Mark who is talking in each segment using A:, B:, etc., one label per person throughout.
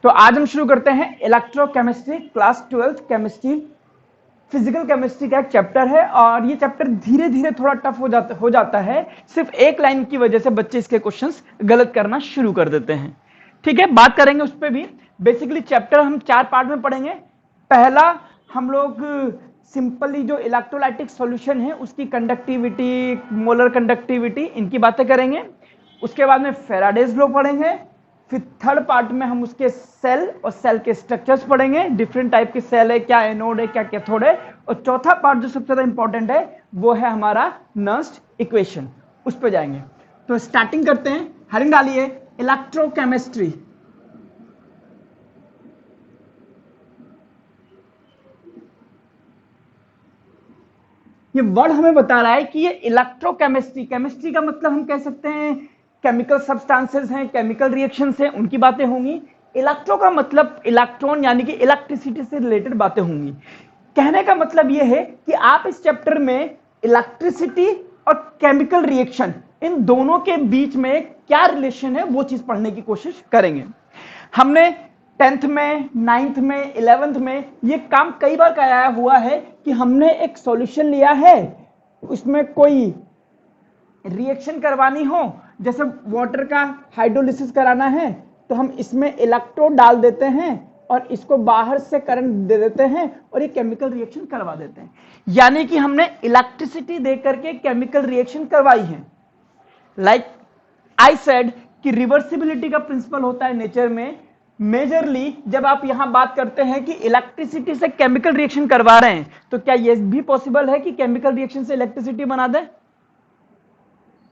A: तो आज हम शुरू करते हैं electrochemistry class 12 chemistry physical chemistry का एक चैप्टर है और ये चैप्टर धीरे धीरे थोड़ा टफ हो जाता है। सिर्फ एक लाइन की वजह से बच्चे इसके क्वेश्चंस गलत करना शुरू कर देते हैं। ठीक है, बात करेंगे उस पर भी। बेसिकली चैप्टर हम 4 पार्ट में पढ़ेंगे। पहला हम लोग सिंपली जो इलेक्ट्रोलाइटिक सॉल्यूशन है उसकी कंडक्टिविटी, मोलर कंडक्टिविटी, इनकी बातें करेंगे। उसके बाद में फेराडेज लॉ पढ़ेंगे। फिर थर्ड पार्ट में हम उसके सेल और सेल के स्ट्रक्चर्स पढ़ेंगे, डिफरेंट टाइप के सेल है, क्या एनोड है, क्या कैथोड है। और चौथा पार्ट जो सबसे ज्यादा इंपॉर्टेंट है वो है हमारा नर्स्ट इक्वेशन, उस पर जाएंगे। तो स्टार्टिंग करते हैं। हेडिंग डालिए इलेक्ट्रोकेमिस्ट्री। ये वर्ड हमें बता रहा है कि ये इलेक्ट्रोकेमिस्ट्री, केमिस्ट्री का मतलब हम कह सकते हैं केमिकल सब्सटेंसेस हैं, केमिकल रिएक्शंस हैं, उनकी बातें होंगी। इलेक्ट्रो का मतलब इलेक्ट्रॉन यानी कि इलेक्ट्रिसिटी से रिलेटेड बातें होंगी। कहने का मतलब यह है कि आप इस चैप्टर में इलेक्ट्रिसिटी और केमिकल रिएक्शन, इन दोनों के बीच में क्या रिलेशन है वो चीज पढ़ने की कोशिश करेंगे। हमने 10th में, 9th में, 11th में ये काम कई बार कराया हुआ है कि हमने एक सॉल्यूशन लिया है, उसमें कोई रिएक्शन करवानी हो, जैसे वाटर का हाइड्रोलिसिस कराना है तो हम इसमें इलेक्ट्रोड डाल देते हैं और इसको बाहर से करंट दे देते हैं और ये केमिकल रिएक्शन करवा देते हैं। यानी कि हमने इलेक्ट्रिसिटी दे करके केमिकल रिएक्शन करवाई है। लाइक आई सेड कि रिवर्सिबिलिटी का प्रिंसिपल होता है नेचर में। मेजरली जब आप यहां बात करते हैं कि इलेक्ट्रिसिटी से केमिकल रिएक्शन करवा रहे हैं तो क्या यह भी पॉसिबल है कि केमिकल रिएक्शन से इलेक्ट्रिसिटी बना दे?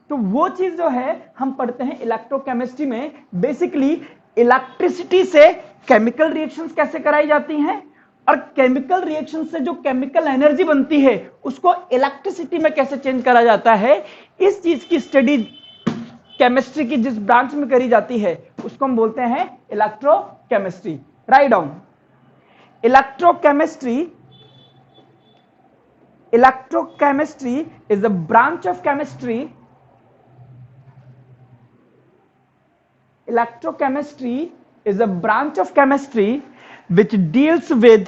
A: तो वो चीज जो है हम पढ़ते हैं इलेक्ट्रोकेमिस्ट्री में। बेसिकली इलेक्ट्रिसिटी से केमिकल रिएक्शंस कैसे कराई जाती हैं और केमिकल रिएक्शन से जो केमिकल एनर्जी बनती है उसको इलेक्ट्रिसिटी में कैसे चेंज करा जाता है, इस चीज की स्टडी केमिस्ट्री की जिस ब्रांच में करी जाती है उसको हम बोलते हैं electrochemistry. Write down. Electrochemistry is a branch of chemistry. Electrochemistry is a branch of chemistry which deals with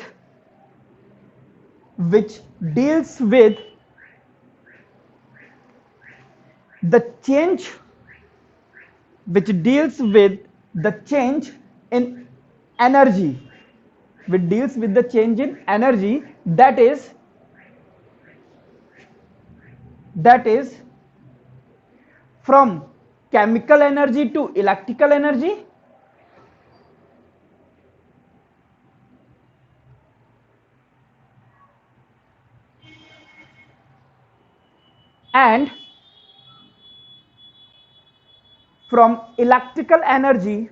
A: the change in energy, that is from chemical energy to electrical energy, and from electrical energy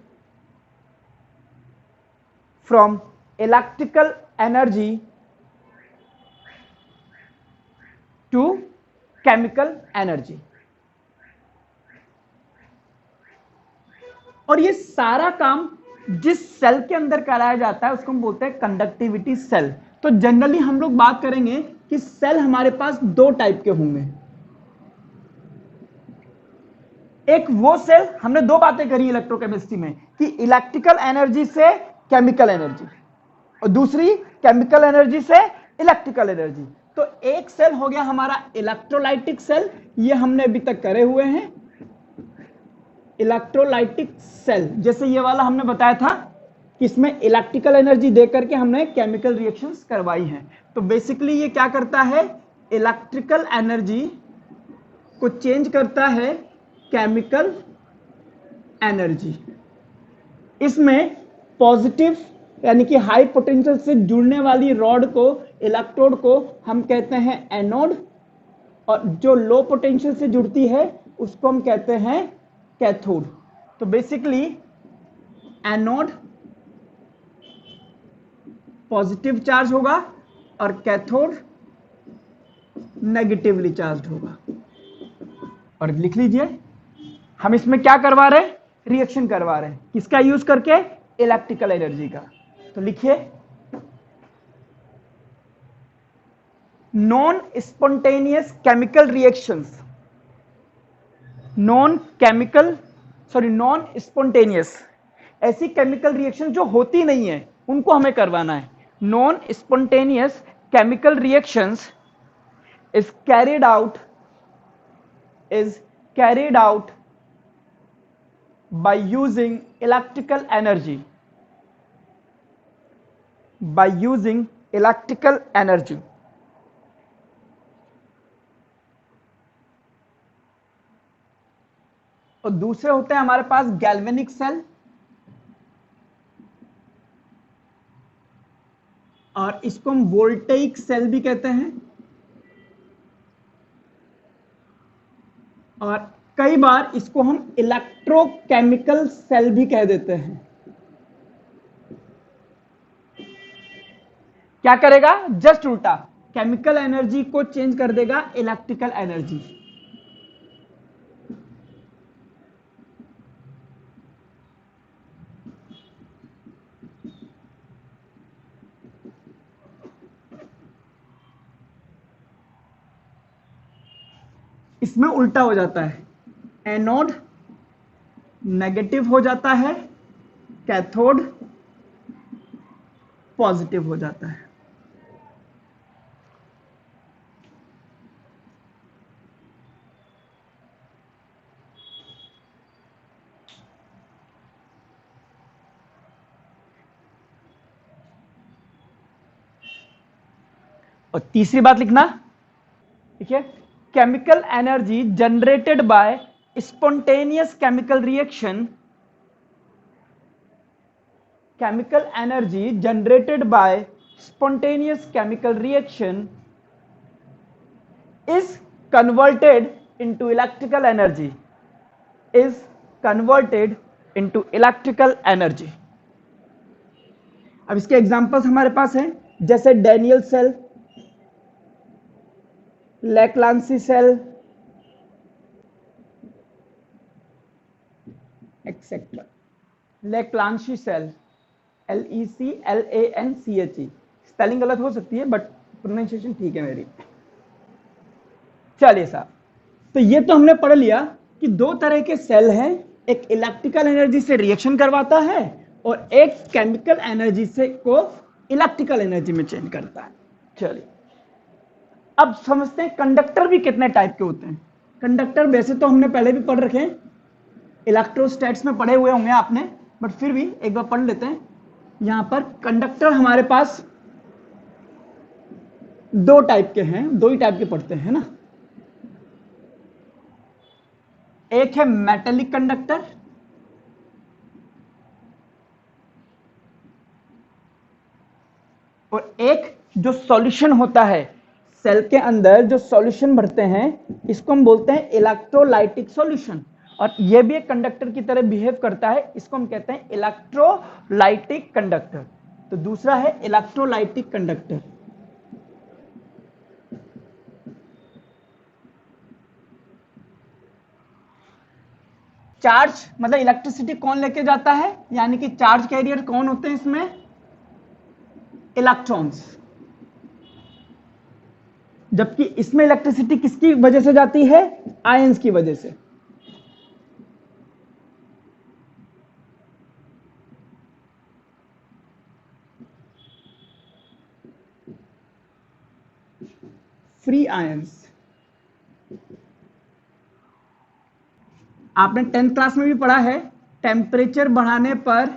A: to chemical energy. और ये सारा काम जिस cell के अंदर कराया जाता है उसको हम बोलते हैं कंडक्टिविटी सेल। तो जनरली हम लोग बात करेंगे कि सेल हमारे पास दो टाइप के होंगे। एक वो सेल, हमने दो बातें करी इलेक्ट्रोकेमिस्ट्री में कि इलेक्ट्रिकल एनर्जी से केमिकल एनर्जी और दूसरी केमिकल एनर्जी से इलेक्ट्रिकल एनर्जी। तो एक सेल हो गया हमारा इलेक्ट्रोलाइटिक सेल, ये हमने अभी तक करे हुए हैं। इलेक्ट्रोलाइटिक सेल जैसे ये वाला हमने बताया था कि इसमें इलेक्ट्रिकल एनर्जी दे करके हमने केमिकल रिएक्शंस करवाई हैं। तो बेसिकली ये क्या करता है, इलेक्ट्रिकल एनर्जी को चेंज करता है केमिकल एनर्जी। इसमें पॉजिटिव यानी कि हाई पोटेंशियल से जुड़ने वाली रॉड को, इलेक्ट्रोड को हम कहते हैं एनोड, और जो लो पोटेंशियल से जुड़ती है उसको हम कहते हैं कैथोड। तो बेसिकली एनोड पॉजिटिव चार्ज होगा और कैथोड नेगेटिवली चार्ज होगा। और लिख लीजिए हम इसमें क्या करवा रहे हैं, रिएक्शन करवा रहे हैं, किसका यूज करके, इलेक्ट्रिकल एनर्जी का। तो लिखिए non spontaneous chemical reactions, non spontaneous ऐसी केमिकल रिएक्शन जो होती नहीं है उनको हमें करवाना है। Non spontaneous chemical reactions is carried out by using electrical energy, और दूसरे होते हैं हमारे पास गैल्वेनिक सेल, और इसको हम वोल्टेइक सेल भी कहते हैं, और कई बार इसको हम इलेक्ट्रोकेमिकल सेल भी कह देते हैं। क्या करेगा? जस्ट उल्टा, केमिकल एनर्जी को चेंज कर देगा इलेक्ट्रिकल एनर्जी। इसमें उल्टा हो जाता है, एनोड नेगेटिव हो जाता है, कैथोड पॉजिटिव हो जाता है। और तीसरी बात लिखना, ठीक है, chemical energy generated by spontaneous chemical reaction, chemical energy generated by spontaneous chemical reaction is converted into electrical energy, अब इसके एग्जांपल्स हमारे पास हैं, जैसे Daniell cell, Leclanche cell, etcetera. Leclanche cell, LECLANCHE, spelling गलत हो सकती है बट प्रोनाउंसिएशन ठीक है मेरी। चलिए साहब, तो ये तो हमने पढ़ लिया कि दो तरह के सेल हैं, एक इलेक्ट्रिकल एनर्जी से रिएक्शन करवाता है और एक केमिकल एनर्जी से को इलेक्ट्रिकल एनर्जी में चेंज करता है। चलिए अब समझते हैं कंडक्टर भी कितने टाइप के होते हैं। कंडक्टर वैसे तो हमने पहले भी पढ़ रखे हैं, इलेक्ट्रोस्टैट्स में पढ़े हुए होंगे आपने, बट फिर भी एक बार पढ़ लेते हैं। यहां पर कंडक्टर हमारे पास दो टाइप के हैं, दो ही टाइप के पढ़ते हैं ना। एक है मेटेलिक कंडक्टर और एक जो सॉल्यूशन होता है सेल के अंदर, जो सॉल्यूशन भरते हैं, इसको हम बोलते हैं इलेक्ट्रोलाइटिक सॉल्यूशन, और यह भी एक कंडक्टर की तरह बिहेव करता है, इसको हम कहते हैं इलेक्ट्रोलाइटिक कंडक्टर। तो दूसरा है इलेक्ट्रोलाइटिक कंडक्टर। चार्ज मतलब इलेक्ट्रिसिटी कौन लेके जाता है, यानी कि चार्ज कैरियर कौन होते हैं इसमें? इलेक्ट्रॉन्स। जबकि इसमें इलेक्ट्रिसिटी किसकी वजह से जाती है? आयंस की वजह से। Free ions. आपने 10th क्लास में भी पढ़ा है, टेम्परेचर बढ़ाने पर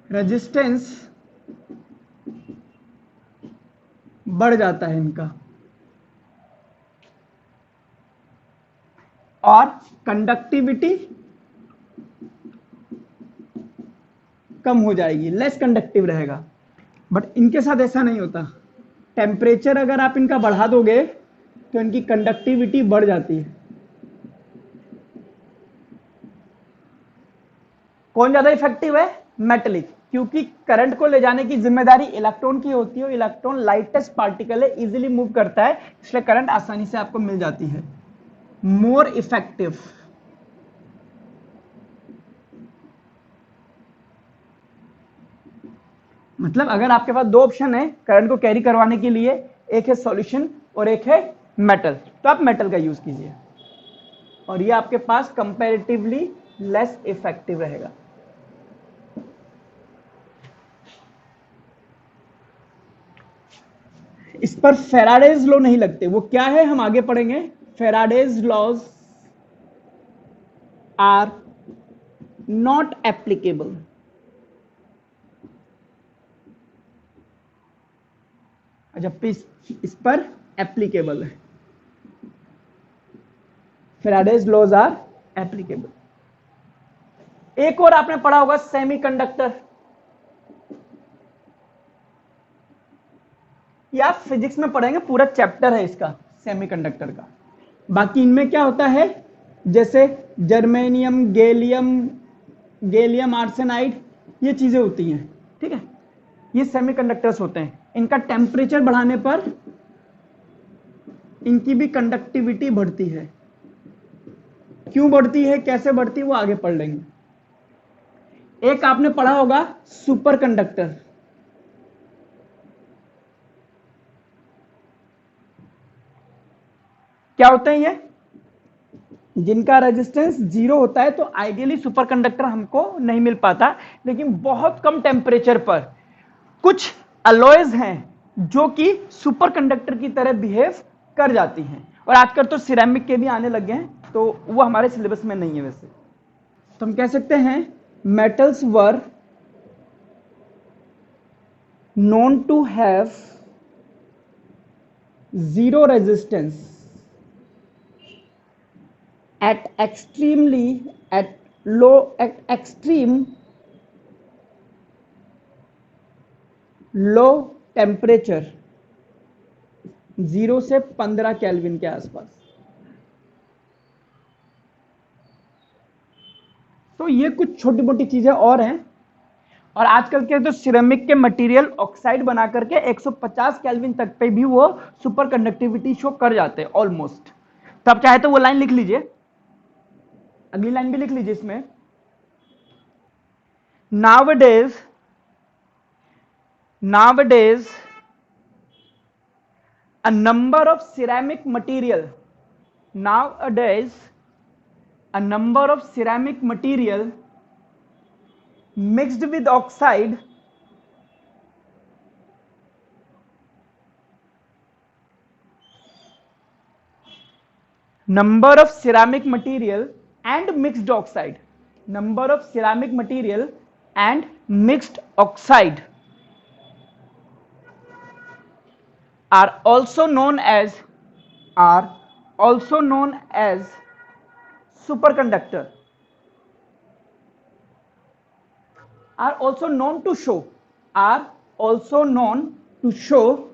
A: रेजिस्टेंस बढ़ जाता है इनका, और कंडक्टिविटी कम हो जाएगी, लेस कंडक्टिव रहेगा। बट इनके साथ ऐसा नहीं होता, टेम्परेचर अगर आप इनका बढ़ा दोगे तो इनकी कंडक्टिविटी बढ़ जाती है। कौन ज्यादा इफेक्टिव है? मेटेलिक, क्योंकि करंट को ले जाने की जिम्मेदारी इलेक्ट्रॉन की होती है। इलेक्ट्रॉन लाइटेस्ट पार्टिकल है, इजीली मूव करता है, इसलिए करंट आसानी से आपको मिल जाती है। More effective. मतलब अगर आपके पास दो ऑप्शन है करंट को कैरी करवाने के लिए, एक है सॉल्यूशन और एक है मेटल, तो आप मेटल का यूज कीजिए, और ये आपके पास कंपैरेटिवली लेस इफेक्टिव रहेगा। इस पर फेराडेज लॉ नहीं लगते। वो क्या है हम आगे पढ़ेंगे। Faraday's laws are not applicable. जबकि इस पर एप्लीकेबल है। Faraday's laws are applicable. एक और आपने पढ़ा होगा सेमीकंडक्टर, या फिजिक्स में पढ़ेंगे, पूरा चैप्टर है इसका सेमीकंडक्टर का। बाकी इनमें क्या होता है, जैसे जर्मेनियम, गैलियम आर्सेनाइड, ये चीजें होती हैं, ठीक है। ये सेमीकंडक्टर्स होते हैं। इनका टेम्परेचर बढ़ाने पर इनकी भी कंडक्टिविटी बढ़ती है। क्यों बढ़ती है, कैसे बढ़ती है, वो आगे पढ़ लेंगे। एक आपने पढ़ा होगा सुपर कंडक्टर। क्या होते हैं ये, जिनका रेजिस्टेंस जीरो होता है। तो आइडियली सुपर कंडक्टर हमको नहीं मिल पाता, लेकिन बहुत कम टेम्परेचर पर कुछ अलॉयज हैं जो कि सुपर कंडक्टर की तरह बिहेव कर जाती हैं। और आजकल तो सिरेमिक के भी आने लगे हैं, तो वो हमारे सिलेबस में नहीं है वैसे। तो हम कह सकते हैं metals were known to have zero resistance at extreme low temperature, 0 से 15 केल्विन के आसपास। तो ये कुछ छोटी मोटी चीजें और हैं। और आजकल के तो सिरेमिक के मटेरियल ऑक्साइड बना करके 150 केल्विन तक पे भी वो सुपर कंडक्टिविटी शो कर जाते हैं ऑलमोस्ट। तो आप चाहे तो वो लाइन लिख लीजिए, अगली लाइन भी लिख लीजिए इसमें। nowadays a number of ceramic material nowadays a number of ceramic material mixed with oxide number of ceramic material and mixed oxide number of ceramic material and mixed oxide are also known as superconductor, are also known to show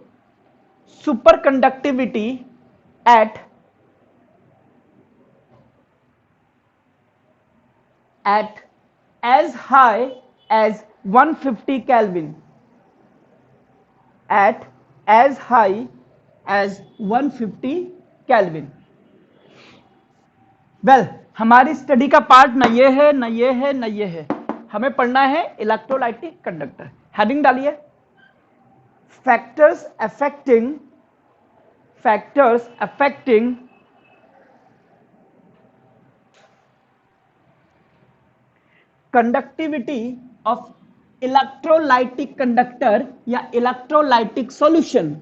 A: superconductivity at as high as 150 Kelvin, at as high as 150 Kelvin। Well, हमारी study का part न ये है, न ये है, न ये है। हमें पढ़ना है इलेक्ट्रोलाइटिक कंडक्टर। हेडिंग डालिए, factors affecting conductivity of electrolytic conductor या electrolytic solution.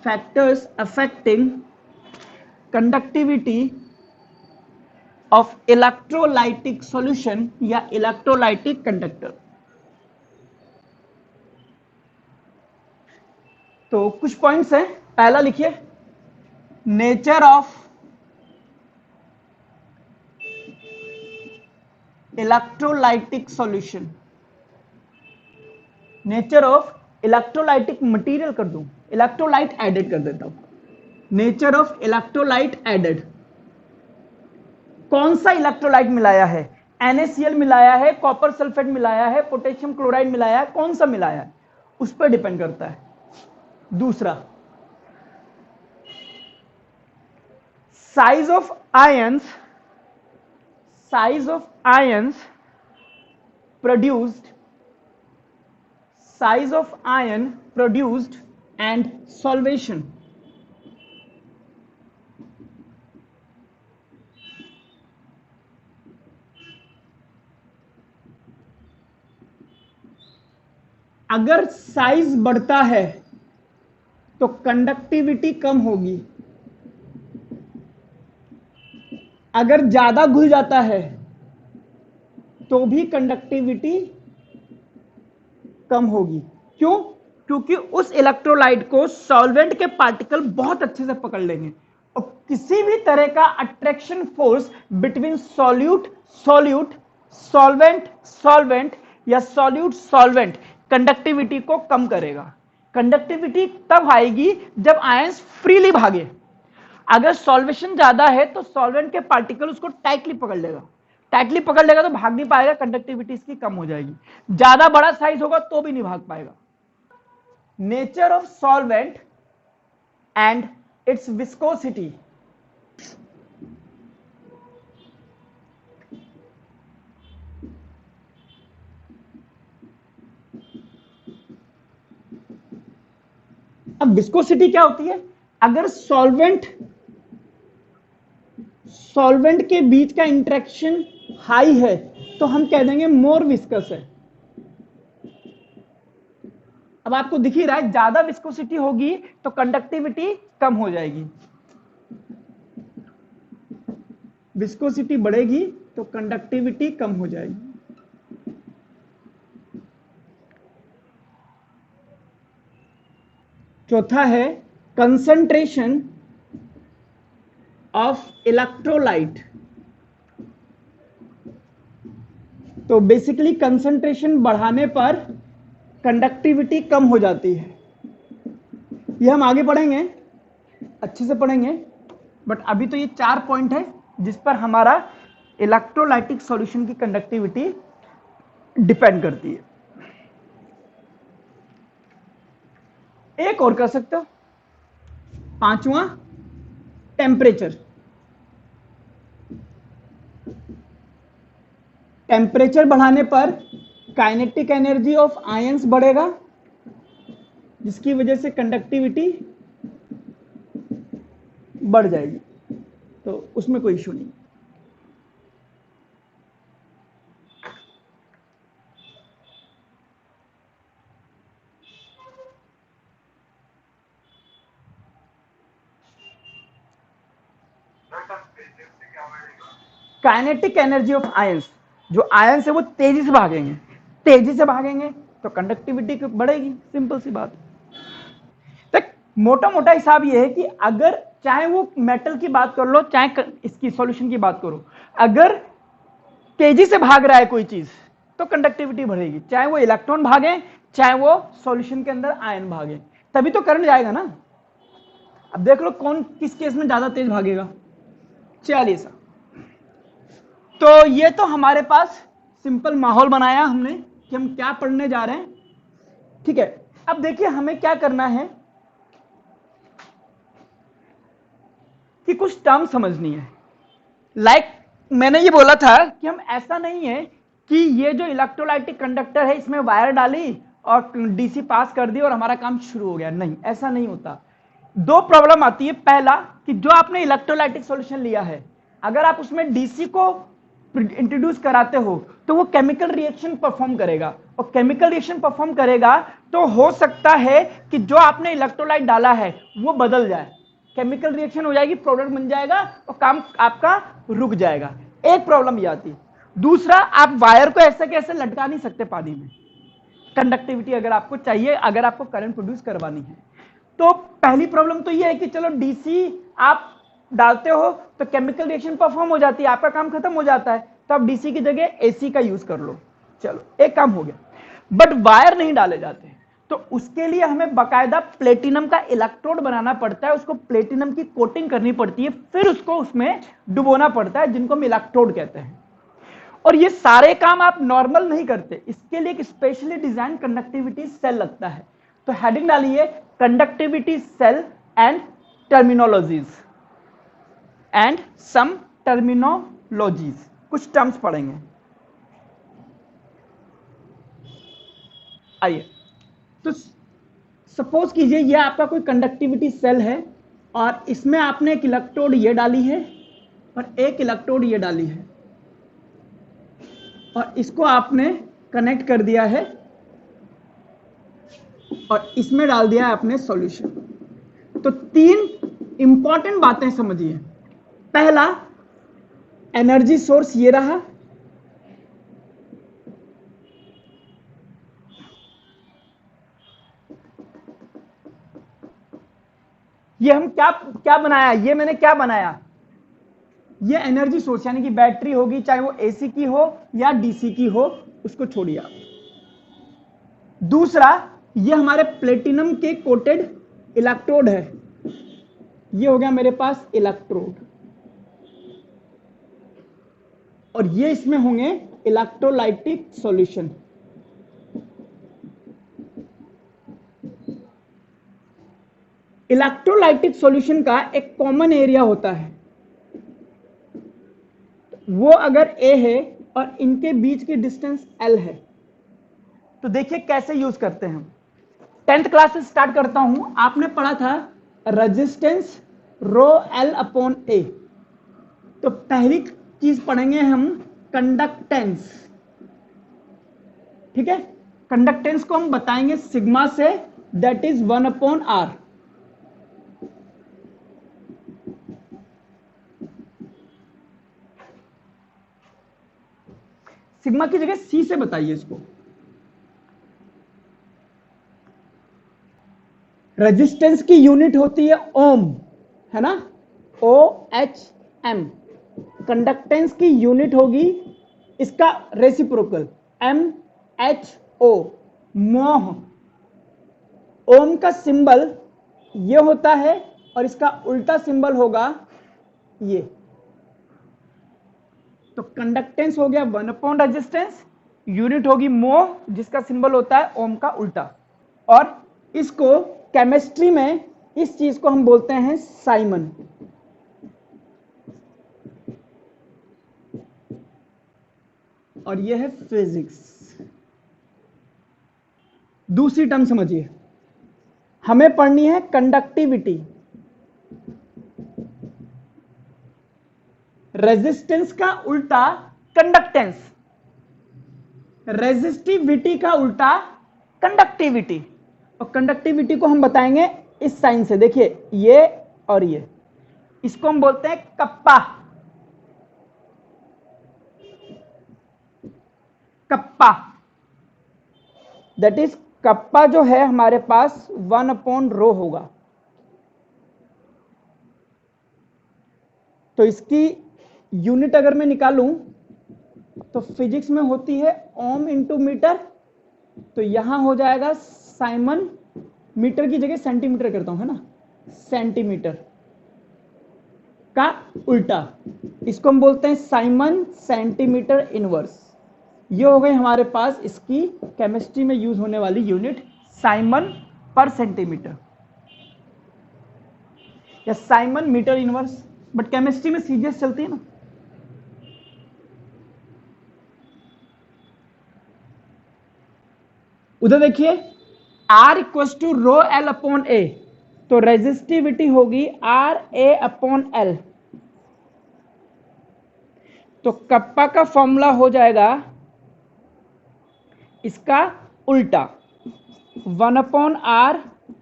A: Factors affecting conductivity of electrolytic solution या इलेक्ट्रोलाइटिक कंडक्टर। तो कुछ पॉइंट्स हैं। पहला लिखिए, nature of electrolytic solution. Nature of electrolytic material कर दूं, इलेक्ट्रोलाइट एडेड कर देता हूं। नेचर ऑफ इलेक्ट्रोलाइट एडेड, कौन सा इलेक्ट्रोलाइट मिलाया है, NaCl मिलाया है, कॉपर सल्फेट मिलाया है, पोटेशियम क्लोराइड मिलाया है, कौन सा मिलाया है, उस पर डिपेंड करता है। दूसरा, size of ions produced and solvation। अगर साइज बढ़ता है तो कंडक्टिविटी कम होगी। अगर ज्यादा घुल जाता है तो भी कंडक्टिविटी कम होगी। क्यों? क्योंकि उस इलेक्ट्रोलाइट को सॉल्वेंट के पार्टिकल बहुत अच्छे से पकड़ लेंगे और किसी भी तरह का attraction force between solute solute, solvent solvent या सॉल्यूट सॉल्वेंट कंडक्टिविटी को कम करेगा। कंडक्टिविटी तब आएगी जब आयंस फ्रीली भागे। अगर सॉल्वेशन ज्यादा है तो सॉल्वेंट के पार्टिकल उसको टाइटली पकड़ लेगा, टाइटली पकड़ लेगा तो भाग नहीं पाएगा, कंडक्टिविटी इसकी कम हो जाएगी। ज्यादा बड़ा साइज होगा तो भी नहीं भाग पाएगा। Nature of solvent and it's viscosity. अब विस्कोसिटी क्या होती है? अगर सॉल्वेंट के बीच का इंटरेक्शन हाई है तो हम कह देंगे मोर विस्कस है। अब आपको दिख ही रहा है, ज्यादा विस्कोसिटी होगी तो कंडक्टिविटी कम हो जाएगी, विस्कोसिटी बढ़ेगी तो कंडक्टिविटी कम हो जाएगी। चौथा है कंसंट्रेशन ऑफ इलेक्ट्रोलाइट। तो बेसिकली कंसंट्रेशन बढ़ाने पर कंडक्टिविटी कम हो जाती है। ये हम आगे पढ़ेंगे, अच्छे से पढ़ेंगे, बट अभी तो ये 4 पॉइंट है जिस पर हमारा इलेक्ट्रोलाइटिक सॉल्यूशन की कंडक्टिविटी डिपेंड करती है। एक और कर सकते हो, 5वां टेम्परेचर। टेम्परेचर बढ़ाने पर काइनेटिक एनर्जी ऑफ आयंस बढ़ेगा जिसकी वजह से कंडक्टिविटी बढ़ जाएगी, तो उसमें कोई इशू नहीं। काइनेटिक एनर्जी ऑफ आयंस, जो आयंस है वो तेजी से भागेंगे, तेजी से भागेंगे तो कंडक्टिविटी बढ़ेगी, सिंपल सी बात। तो मोटा मोटा हिसाब ये है कि अगर चाहे वो मेटल की बात कर लो चाहे इसकी सॉल्यूशन की बात करो, अगर तेजी से भाग रहा है कोई चीज तो कंडक्टिविटी बढ़ेगी, चाहे वो इलेक्ट्रॉन भागे चाहे वो सॉल्यूशन के अंदर आयन भागे, तभी तो करंट जाएगा ना। अब देख लो कौन किस केस में ज्यादा तेज भागेगा। चलिए सर, तो ये तो हमारे पास सिंपल माहौल बनाया हमने कि हम क्या पढ़ने जा रहे हैं, ठीक है। अब देखिए हमें क्या करना है कि कुछ टर्म समझनी है। लाइक मैंने ये बोला था कि हम ऐसा नहीं है कि ये जो इलेक्ट्रोलाइटिक कंडक्टर है इसमें वायर डाली और डीसी पास कर दी और हमारा काम शुरू हो गया, नहीं, ऐसा नहीं होता। 2 प्रॉब्लम आती है। पहला कि जो आपने इलेक्ट्रोलाइटिक सॉल्यूशन लिया है, अगर आप उसमें डीसी को इंट्रोड्यूस कराते हो तो वो केमिकल रिएक्शन परफॉर्म करेगा, और केमिकल रिएक्शन परफॉर्म करेगा तो हो सकता है कि जो आपने इलेक्ट्रोलाइट डाला है वो बदल जाए, केमिकल रिएक्शन हो जाएगी, प्रोडक्ट बन जाएगा और काम आपका रुक जाएगा। एक प्रॉब्लम ये आती। दूसरा, आप वायर को ऐसे कैसे लटका नहीं सकते पानी में, कंडक्टिविटी अगर आपको चाहिए, अगर आपको करंट प्रोड्यूस करवानी है। तो पहली प्रॉब्लम तो ये है कि चलो डीसी आप डालते हो तो केमिकल रिएक्शन परफॉर्म हो जाती है, आपका काम खत्म हो जाता है, तो आप डीसी की जगह एसी का यूज कर लो, चलो एक काम हो गया। बट वायर नहीं डाले जाते, तो उसके लिए हमें बाकायदा प्लेटिनम का इलेक्ट्रोड बनाना पड़ता है, उसको प्लेटिनम की कोटिंग करनी पड़ती है, फिर उसको उसमें डुबोना पड़ता है, जिनको हम इलेक्ट्रोड कहते हैं। और ये सारे काम आप नॉर्मल नहीं करते, इसके लिए एक स्पेशली डिजाइन कंडक्टिविटी सेल लगता है। तो हेडिंग डालिए conductivity cell and terminologies and some terminologies, कुछ टर्म्स पढ़ेंगे। आइए, तो सपोज कीजिए ये आपका कोई कंडक्टिविटी सेल है और इसमें आपने एक इलेक्ट्रोड ये डाली है और एक इलेक्ट्रोड ये डाली है और इसको आपने कनेक्ट कर दिया है और इसमें डाल दिया है आपने सॉल्यूशन। तो 3 इंपॉर्टेंट बातें समझिए। पहला, एनर्जी सोर्स ये रहा, ये हम क्या क्या बनाया, ये मैंने क्या बनाया, ये एनर्जी सोर्स यानी कि बैटरी होगी, चाहे वो एसी की हो या डीसी की हो, उसको छोड़िए आप। दूसरा, ये हमारे प्लेटिनम के कोटेड इलेक्ट्रोड है, ये हो गया मेरे पास इलेक्ट्रोड, और ये इसमें होंगे इलेक्ट्रोलाइटिक सॉल्यूशन। इलेक्ट्रोलाइटिक सॉल्यूशन का एक कॉमन एरिया होता है, वो अगर A है और इनके बीच की डिस्टेंस L है, तो देखिए कैसे यूज करते हैं हम। 10th क्लास से स्टार्ट करता हूं। आपने पढ़ा था resistance rho L upon A। तो पहली चीज पढ़ेंगे हम कंडक्टेंस, ठीक है। कंडक्टेंस को हम बताएंगे सिग्मा से, that is 1 upon R। Sigma की जगह C से बताइए इसको। रेजिस्टेंस की यूनिट होती है ओम, है ना, OHM। कंडक्टेंस की यूनिट होगी इसका रेसिप्रोकल MHO, मोह। ओम का सिंबल ये होता है और इसका उल्टा सिंबल होगा ये। तो कंडक्टेंस हो गया 1 अपॉन रेजिस्टेंस, यूनिट होगी मोह जिसका सिंबल होता है ओम का उल्टा। और इसको केमिस्ट्री में इस चीज को हम बोलते हैं साइमन। और यह है फिजिक्स। दूसरी टर्म समझिए, हमें पढ़नी है कंडक्टिविटी। रेजिस्टेंस का उल्टा कंडक्टेंस, रेजिस्टिविटी का उल्टा कंडक्टिविटी। और कंडक्टिविटी को हम बताएंगे इस साइन से, देखिए ये और ये, इसको हम बोलते हैं kappa. Kappa that is, kappa जो है हमारे पास 1 अपॉन रो होगा। तो इसकी यूनिट अगर मैं निकालूं तो फिजिक्स में होती है ओम इंटू मीटर, तो यहां हो जाएगा साइमन। मीटर की जगह सेंटीमीटर करता हूं, है ना, सेंटीमीटर का उल्टा, इसको हम बोलते हैं साइमन सेंटीमीटर इनवर्स। ये हो गई हमारे पास इसकी केमिस्ट्री में यूज होने वाली यूनिट, साइमन पर सेंटीमीटर या siemens metre inverse. But chemistry में सीजीएस चलती है ना। उधर देखिए R equals to rho L upon A, तो रेजिस्टिविटी होगी RA अपॉन L। तो कप्पा का फॉर्मूला हो जाएगा इसका उल्टा 1 upon R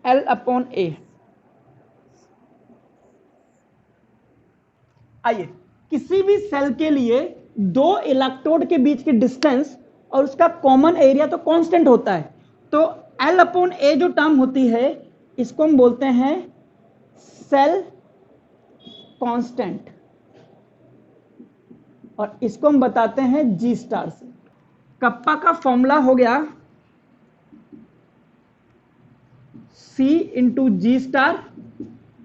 A: L upon A। आइए, किसी भी सेल के लिए दो इलेक्ट्रोड के बीच की डिस्टेंस और उसका कॉमन एरिया तो कांस्टेंट होता है। तो L अपॉन A जो टर्म होती है इसको हम बोलते हैं सेल कांस्टेंट, और इसको हम बताते हैं G स्टार से। कप्पा का फॉर्मूला हो गया C इंटू जी स्टार।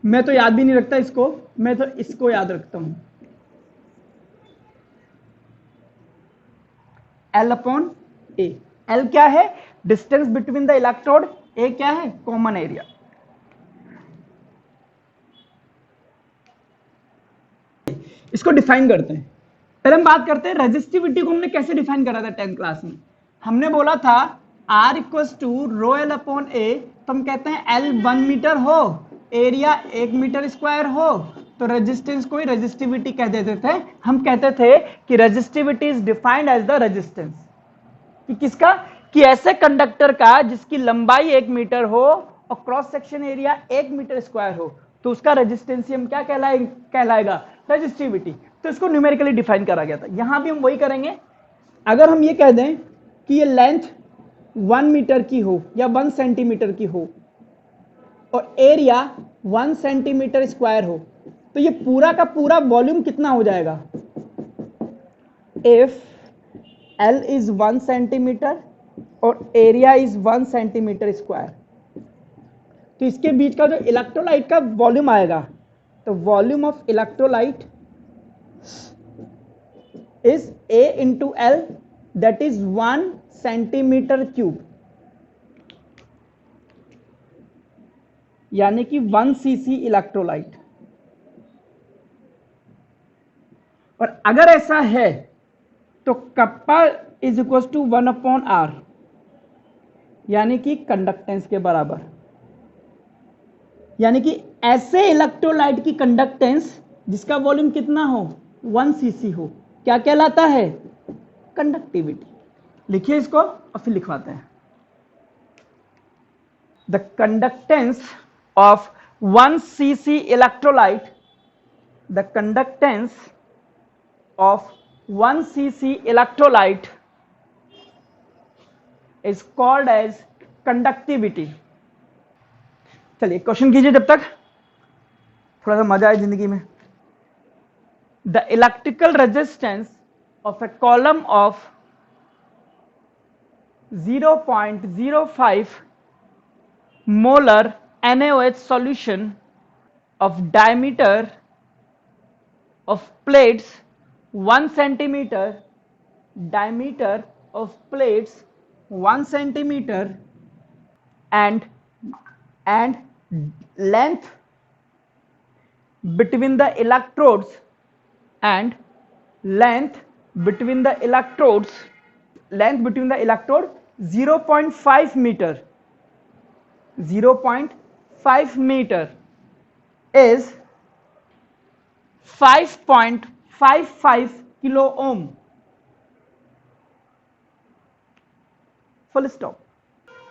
A: मैं तो याद भी नहीं रखता इसको, मैं तो इसको याद रखता हूं, L अपॉन A। L क्या है, distance between the electrode, A क्या है, कॉमन एरिया। इसको डिफाइन करते हैं। पहले हम बात करते हैं रेजिस्टिविटी को हमने कैसे डिफाइन करा था 10th क्लास में। हमने बोला था R equals to rho L upon A, तो हम कहते हैं L 1 मीटर हो, एरिया 1 मीटर स्क्वायर हो, तो रेजिस्टेंस को ही रेजिस्टिविटी कह देते थे। हम कहते थे कि resistivity is defined as the resistance, कि किसका, कि ऐसे कंडक्टर का जिसकी लंबाई 1 मीटर हो और cross section area 1 metre square हो तो उसका रेजिस्टेंसियम क्या कहलाएगा? रेजिस्टिविटी। तो इसको न्यूमेरिकली डिफाइन करा गया था। यहां भी हम वही करेंगे। अगर हम ये कह दें कि ये लेंथ 1 मीटर की हो या 1 सेंटीमीटर की हो और एरिया 1 सेंटीमीटर स्क्वायर हो तो ये पूरा का पूरा वॉल्यूम कितना हो जाएगा? इफ L इज 1 सेंटीमीटर और एरिया इज 1 सेंटीमीटर स्क्वायर तो इसके बीच का जो इलेक्ट्रोलाइट का वॉल्यूम आएगा तो volume of electrolyte is A into L that is 1 centimetre cube, यानी कि 1 cc इलेक्ट्रोलाइट। और अगर ऐसा है तो kappa is equal to 1/r, यानी कि कंडक्टेंस के बराबर। यानी कि ऐसे इलेक्ट्रोलाइट की कंडक्टेंस जिसका वॉल्यूम कितना हो? 1 cc हो, क्या कहलाता है? कंडक्टिविटी। लिखिए इसको और फिर लिखवाते हैं। The conductance of 1 cc electrolyte, the conductance of 1 cc electrolyte is called as conductivity। चलिए क्वेश्चन कीजिए जब तक थोड़ा सा मजा आए जिंदगी में। The electrical resistance of a column of 0.05 molar NaOH solution of diameter of plates 1 centimeter, diameter of plates 1 centimeter and length between the electrodes and length between the electrode 0.5 meter, 0.5 meter is 5.55 kilo ohm, full stop।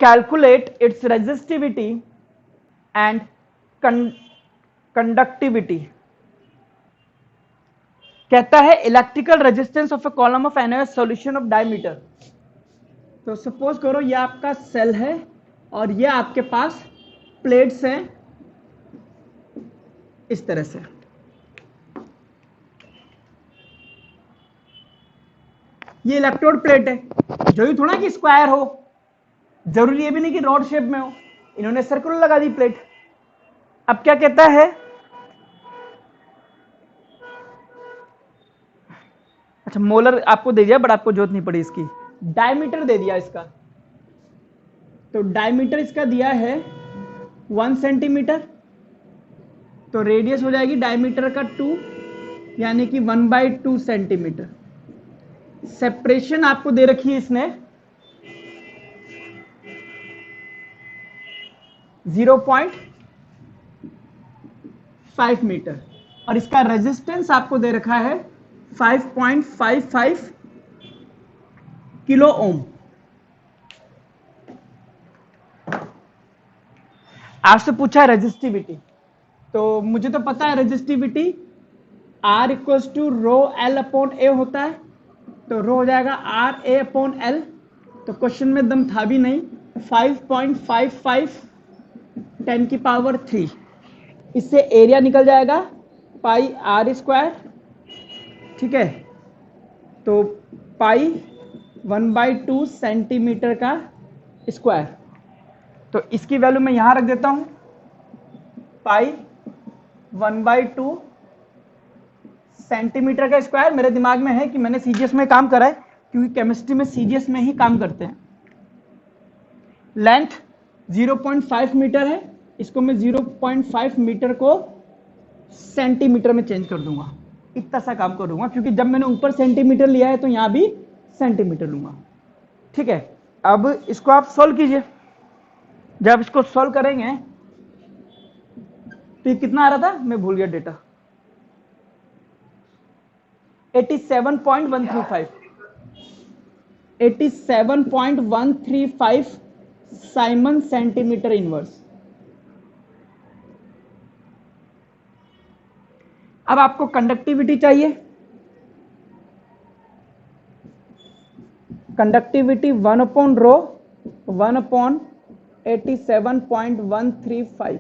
A: Calculate its resistivity and conductivity। कहता है electrical resistance of A column of NaOH solution of diameter. तो suppose करो ये आपका cell है और ये आपके पास प्लेट्स हैं इस तरह से। ये इलेक्ट्रोड प्लेट है, जरूरी थोड़ा कि स्क्वायर हो, जरूरी ये भी नहीं कि रॉड शेप में हो, इन्होंने सर्कुलर लगा दी प्लेट। अब क्या कहता है? अच्छा मोलर आपको दे दिया बट आपको जरूरत नहीं पड़ी इसकी। डायमीटर दे दिया इसका, तो डायमीटर इसका दिया है 1 सेंटीमीटर, तो रेडियस हो जाएगी डायमीटर का 2 यानी कि 1/2 सेंटीमीटर। सेपरेशन आपको दे रखी है इसने 0.5 मीटर और इसका रेजिस्टेंस आपको दे रखा है 5.55 किलो ओम। आपसे पूछा रेजिस्टिविटी, तो मुझे तो पता है resistivity R equals to rho L upon A होता है, तो रो हो जाएगा RA अपॉन L। तो क्वेश्चन में दम था भी नहीं। 5.55 10 की पावर 3, इससे एरिया निकल जाएगा पाई R स्क्वायर, ठीक है। तो पाई 1/2 सेंटीमीटर का स्क्वायर, तो इसकी वैल्यू मैं यहां रख देता हूं, पाई 1/2 सेंटीमीटर का स्क्वायर। मेरे दिमाग में है कि मैंने सीजीएस में काम करा है, क्योंकि केमिस्ट्री में सीजीएस में ही काम करते हैं। लेंथ 0.5 मीटर है, इसको मैं 0.5 मीटर को सेंटीमीटर में चेंज कर दूंगा, इतना सा काम कर दूंगा, क्योंकि जब मैंने ऊपर सेंटीमीटर लिया है तो यहां भी सेंटीमीटर लूंगा, ठीक है। अब इसको आप सॉल्व कीजिए। जब इसको सॉल्व करेंगे तो ये कितना आ रहा था, मैं भूल गया डेटा, 87.135 87.135 साइमन सेंटीमीटर इनवर्स। अब आपको कंडक्टिविटी चाहिए, कंडक्टिविटी 1/ρ 1/87.135,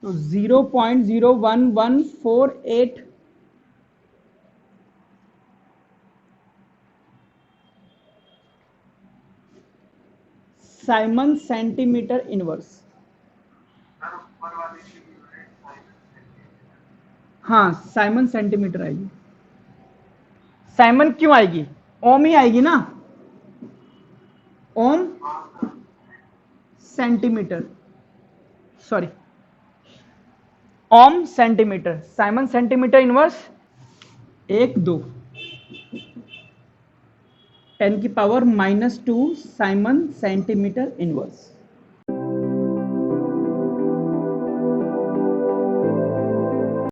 A: तो 0.01148 साइमन सेंटीमीटर इनवर्स। हाँ, साइमन सेंटीमीटर आएगी। साइमन क्यों आएगी? ओम ही आएगी ना, ohm centimetre, sorry ohm centimetre, siemens centimetre inverse 1/2 10⁻⁻² siemens centimetre inverse.